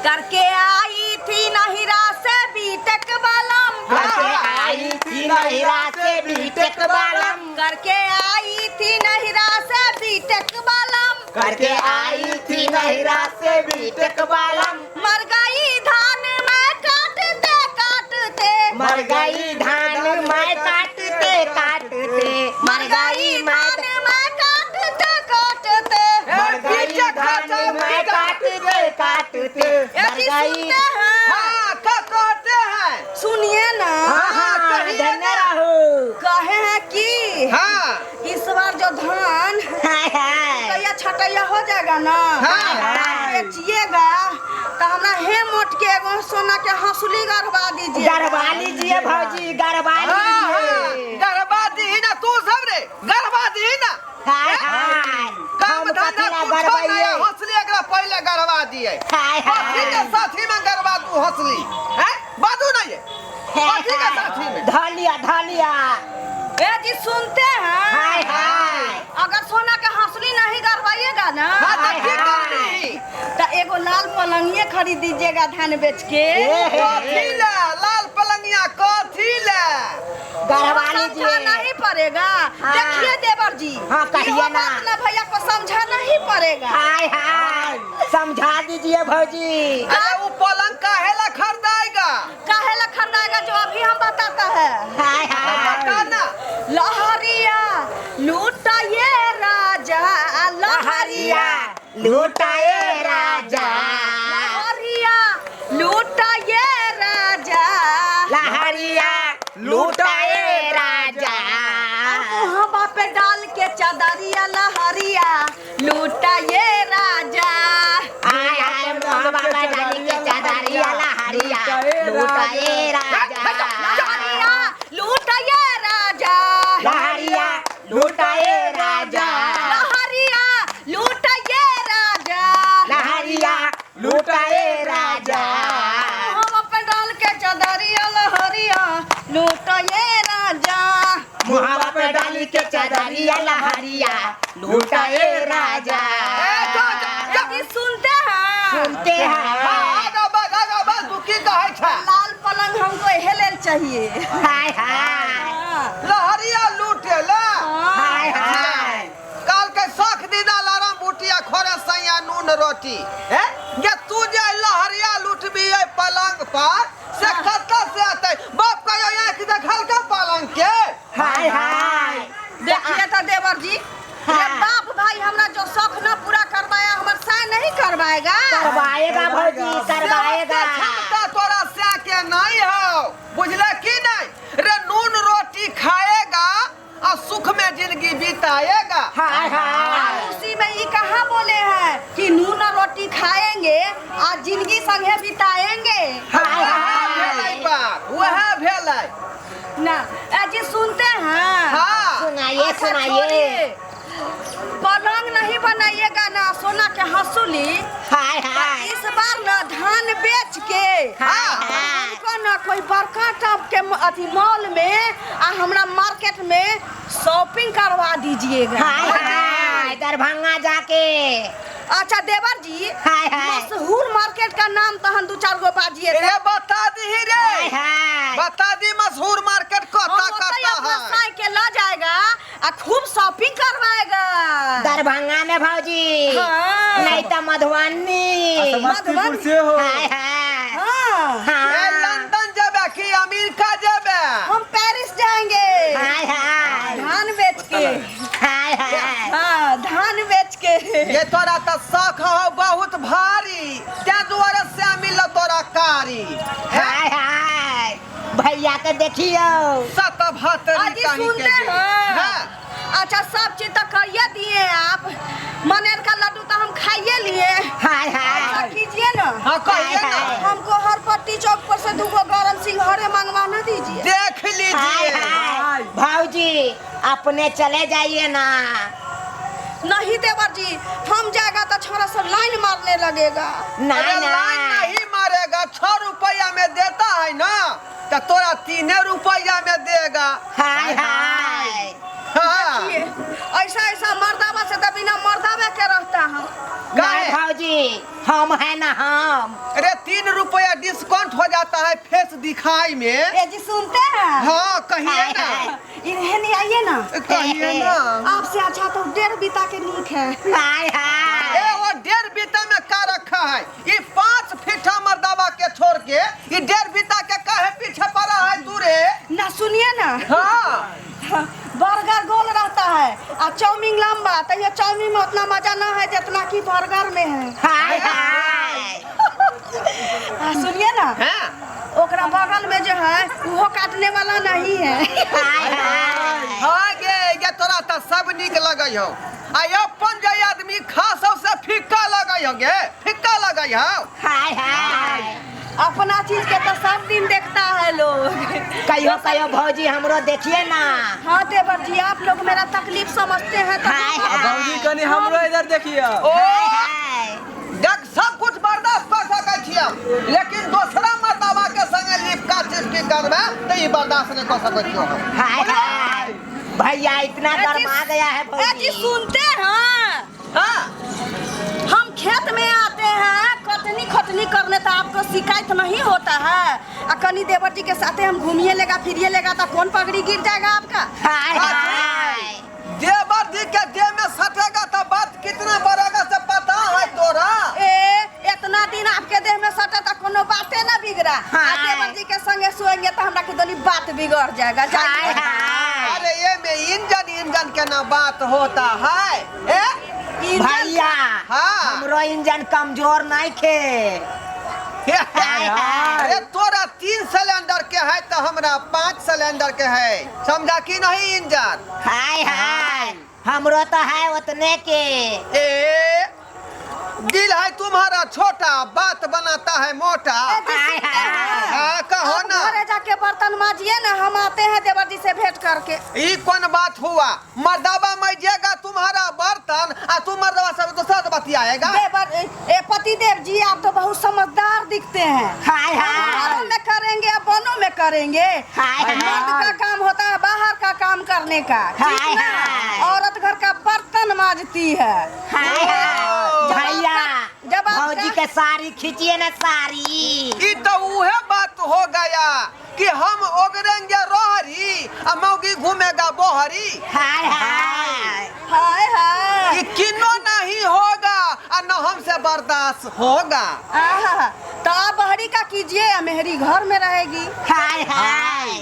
करके आई थी नहिरा से बीटेक बालम, करके आई थी नहिरा से बीटेक बालम, करके आई थी नहिरा से बीटेक बालम, करके आई थी नहिरा से बीटेक बालम। मर गई धान में काटते काटते, मर गई धान मैं काटते काटते, मर गई धान में काटते काटते, मर गई धान मैं काटते काटते, मर गई। हाँ क्या कहते हैं? सुनिए ना, धन्य रहो। कहे हैं कि हाँ इस बार जो धान कया छटैया हो जाएगा ना, बेचिएगा तो हमरा हे मोट के एगो सोना के हंसुली गरबा दीजिए। गरबा लीजिए भौजी, गरबा लीजिए। गरबा दी ना तू सब रे, गरबा दी ना। काम धंधा कुछो नहीं, हंसली एकरा पहले गरबा दिए। पति के साथी में गरबा तू हंसली हैं? बाजू नहीं है पति के साथी में। धलिया धलिया। ए जी सुनते हैं, अगर सोना के हंसली नहीं गरबाइएगा ना हाँ तो की करनी? तो एगो लाल पलंगिया खरीद दीजिएगा धान बेच के। कथी ले लाल पलंगिया कथी ले? गरबा समझा लीजिए। नहीं पड़ेगा। देखिए देवर जी, हाँ, कहिए इहो ना। बात ना भैया को समझा नहीं पड़ेगा। हाय हाय, समझा दीजिए भौजी। अरे वो पलंग काहे ला खरीदाएगा? काहे ला खरीदाएगा जो अभी हम बताता है। हाय हाय, बता ना। लहरिया लूटाए राजा, लहरिया लूटाए राजा, लहरिया लूटाए राजा, लहरिया लूटाए राजा। मुहब्बा पे डाल के चादरिया लहरिया लूटाए राजा। हाय हाय, मोहब्बा में डाली के चादरिया लहरिया लूटाए राजा, लहरिया लूटाए राजा, लहरिया लूटाए राजा, लहरिया लूटाए राजा, लहरिया लूटाए राजा। मुहब्बा पे डाल के चादरिया लहरिया लूटाए राजा। मुहावा पे डाली के चादरिया लहरिया लूटाए राजा। कभी सुनते हैं, सुनते हैं। आगा बा तू की कहे छा? लाल पलंग हमको हेले चाहिए। हाय हाय, लहरिया लूटे ला। हाय हाय, काल के सख दिना लाराम बुटिया खोरे सैया नून रोटी है ये तू जे लहरिया लूटबी है पलंग पर से कत्ता से आते बाप का यहाँ की देखल का पलंग के। हाय हाय। देखिए तो देवर जी, ये बाप भाई हमरा जो शौक न पूरा करवाया हमर साय नहीं करवाएगा। करवाएगा भौजी, करवाएगा। क्षमता तोरा से के नहीं हो, बुझले की नहीं? रे नून रोटी खाएगा और सुख में जिंदगी बिताएगा। हाय हाय, उसी में ये कहाँ बोले हैं कि नून और रोटी खाएंगे और जिंदगी संगे बिताएंगे। हाय वह हाय। भेलै बात, वह भेलै। ना जी सुनते हैं। हाँ सुनाइए अच्छा, सुनाइए। छोड़िए। पलंग नहीं बनाइएगा ना सोना के हंसुली। हाय हाय, इस बार ना धान बेच के हमको ना कोई बड़का टॉप के अथी मॉल में आ हमरा मार्केट में शॉपिंग करवा दीजिएगा। हाय हाय, दरभंगा जाके। अच्छा देवर जी, हाय हाय, मशहूर मार्केट का नाम तो हम 2-4 गो बाजिए। ये बता दी रे, हाय हाय, बता दी मशहूर मार्केट कता कता है। साइकिल ला जाएगा और खूब शॉपिंग करवाएगा। दरभंगा में भौजी, हाँ। नहीं तो मधुबनी। समस्तीपुर से हो। हाय हाय, हाँ, हाँ। लंदन जाबे कि अमेरिका जाबे? हम पेरिस जाएंगे हाय हाय, धान बेच के। हाय हाय, हाँ, धान बेच के। ये तोरा तो शौक हो बहुत भारी, त्या दुआरे से मिल तोरा कारी। हाय हाय, भैया के देखियो। सतभतरी अजी कहीं सुनते के जे। हैं। हाँ। अच्छा सब चीज तो करिए दिए आप, मनेर का लड्डू तो हम खाइए लिए। हाय ऐसा हाय, कीजिए ना, हाँ कहिए हाय, ना। हाय। हमको हर पट्टी चौक पर से 2 गो गरम सिंघाड़े मंगवाना दीजिए। देख हाय लीजिए। हाय, भौजी अपने चले जाइए ना। नहीं देवर जी, हम जाएगा तो छोरा सब लाइन मारने लगेगा। नहीं अरे लाइन नहीं, नहीं मारेगा, 6 रुपया में देता है ना, तो तोरा 3 रुपया में देगा। हाय हाय, हाँ। ऐसा ऐसा मर्दावा से तो बिना मर्दावे के रहता हम। नहीं भौजी भौजी हम है ना हम। अरे 3 रुपया डिस्काउंट हो जाता है फेस दिखाई में। ए जी सुनते हैं? हाँ कहिए ना। इन्हें नहीं आइए ना। कहिए ना। आपसे अच्छा तो 1.5 बीता के नीक है। हाय हाय ए वो 1.5 बीता में का रखा है? ये 5 फीटा मर्दावा के छोड़ के ये 1.5 बीता के काहे पीछे पड़ा है तू रे? ना सुनिए ना। हाँ बर्गर गोल रहता है और चाउमीन लंबा, तो ये चाउमीन में उतना मजा ना है जितना कि बर्गर में है। हाय हाय सुनिए ना, हाँ ओकरा बगल में जो है वो काटने वाला नहीं है। हाय हाय हाँ ये तोरा तो सब निक लगई हो। आ अपन जे आदमी खास से फिक्का लगई हो गे, फिक्का लगई हो। हाय हाय अपना चीज के तो सब दिन देखता है लोग। कहियो कहियो भौजी हमरो देखिए ना। हाँ देवर जी, आप लोग मेरा तकलीफ समझते हैं तो हाय हाय कनी हमरो इधर देखिए। ओ हाय देख सब कुछ बर्दाश्त कर सकै छियै, लेकिन दूसरा मर्दावा के संगे लिपका चिपकी करबे तो ये बर्दाश्त नहीं कर सकै छियै हम। हाय हाय भैया इतना गरमा गया है जी भौजी। सुनते हैं? हाँ हम खेत में आते हैं खटनी करने, तो आपको शिकायत नहीं होता है? कनी देवर जी के साथ हम घूमिए लेगा फिरिए लेगा तो कौन पगड़ी गिर जाएगा आपका? हाय हाय देवर जी के देह में सटेगा तो बात कितना बढ़ेगा से पता है तोरा? इतना दिन आपके देह में सटे तो कोनो बातें ना बिगड़ा। हाँ। देवर जी के संगे सोएंगे तो हमरा के दोनी बात बिगड़ जाएगा। हाय हाय अरे ये में इंजन के ना बात होता है। भैया हाँ। हमरो इंजन कमजोर नहीं खे। हाय हाय अरे तोरा 3 सिलेंडर के है तो हमरा 5 सिलेंडर के है, समझा कि नहीं इंजन? हाय हाय हमरो तो है उतने के। ए दिल है तुम्हारा छोटा, बात बनाता है मोटा। हाय हाय हाँ कहो आप ना। घरे जाके बर्तन माजिए ना, हम आते हैं देवर जी से भेंट करके। ये कौन बात हुआ? मर्दाबा मांजेगा तुम्हारा बर्तन और तुम मर्दाबा से दूसरा बतियाएगा। पति देव जी आप तो बहुत समझदार दिखते हैं। हाय घरों हाय में करेंगे या बनों में करेंगे? हाय हाय। मर्द का काम होता है बाहर का काम करने का, ठीक हाय ना? हाय। औरत घर का बर्तन मांजती है। हाय हाय भैया जब आप भौजी के साड़ी खींचिए ना साड़ी। ये तो वह बात हो गया कि हम ओगरेंगे रोहरी और मौगी घूमेगा बोहरी। हाय हाय हाय हाय ये किनो नहीं होगा और न हमसे बर्दाश्त होगा। आहा, तो आप बहरी का कीजिए या मेहरी घर में रहेगी। हाय हाय